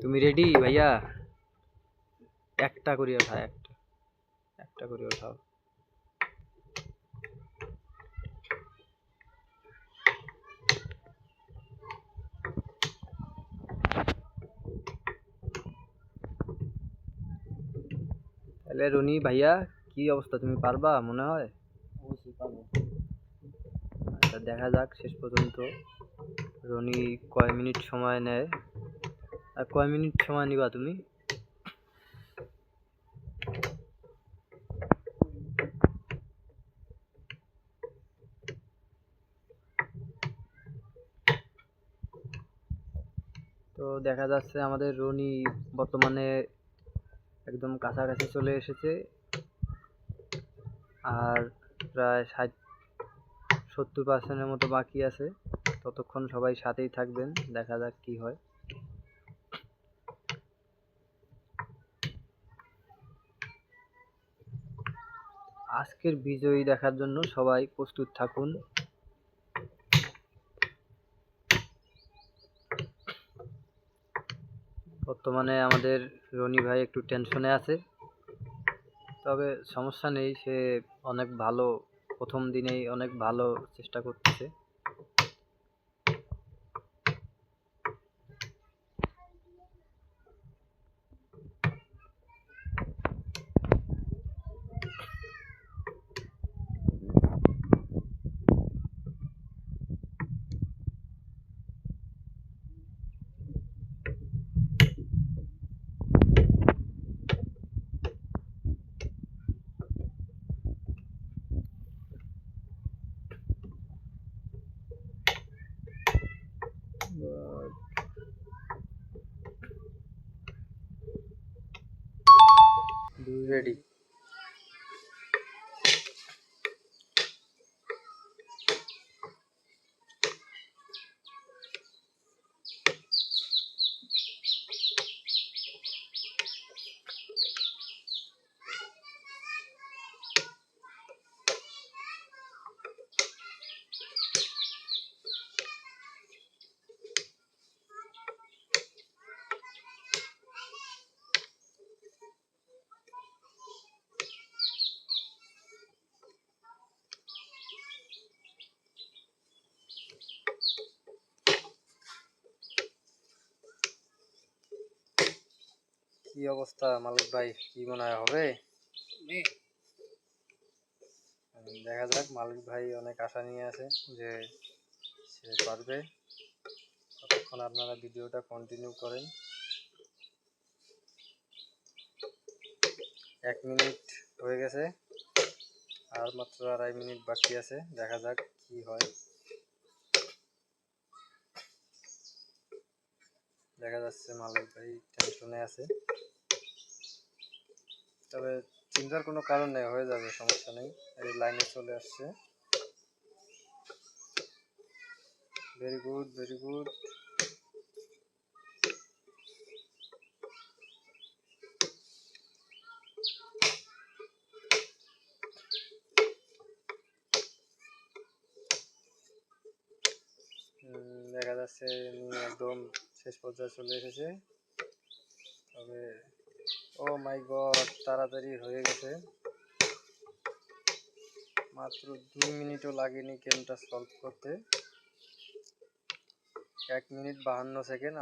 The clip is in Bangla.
তুমি রেডি ভাইয়া? একটা করে ওঠা, একটা করে ওঠাও। তাহলে রনি ভাইয়া, কি অবস্থা? তুমি পারবা মনে হয়? অবশ্যই পারবো। আচ্ছা, দেখা যাক শেষ পর্যন্ত রনি কয় মিনিট সময় নেয়। আর কয় মিনিট সময় নিবা তুমি? তো দেখা যাচ্ছে আমাদের রনি বর্তমানে একদম কাছাকাছি চলে এসেছে। আর প্রায় 60-70% মতো বাকি আছে। ততক্ষণ সবাই সাথেই থাকবেন, দেখা যাক কি হয়। আজকের বিজয়ী দেখার জন্য সবাই প্রস্তুত থাকুন। বর্তমানে আমাদের রনি ভাই একটু টেনশনে আছে, তবে সমস্যা নেই। সে অনেক ভালো, প্রথম দিনেই অনেক ভালো চেষ্টা করতেছে। রেডি? কি অবস্থা মালিক ভাই, কি মনে হয় হবে? দেখা যাক, মালিক ভাই অনেক আশা নিয়ে আছে যে সে পারবে। ততক্ষণ আপনারা ভিডিওটা কন্টিনিউ করেন। 1 মিনিট হয়ে গেছে, আর মাত্র 2.5 মিনিট বাকি আছে। দেখা যাক কি হয়। দেখা যাচ্ছে মালিক ভাই টেনশনে আছে, তবে চিন্তার কোনো কারণ নেই, হয়ে যাবে, সমস্যা নেই। এই লাইনে চলে আসছে। Very good, very good. দেখা যাচ্ছে একদম শেষ পর্যায়ে চলে এসেছে। তবে ও মাই গড, তাড়াতাড়ি হয়ে গেছে। মাত্র 2 মিনিটও লাগেনি গেমটা সলভ করতে। 1 মিনিট 52 সেকেন্ড।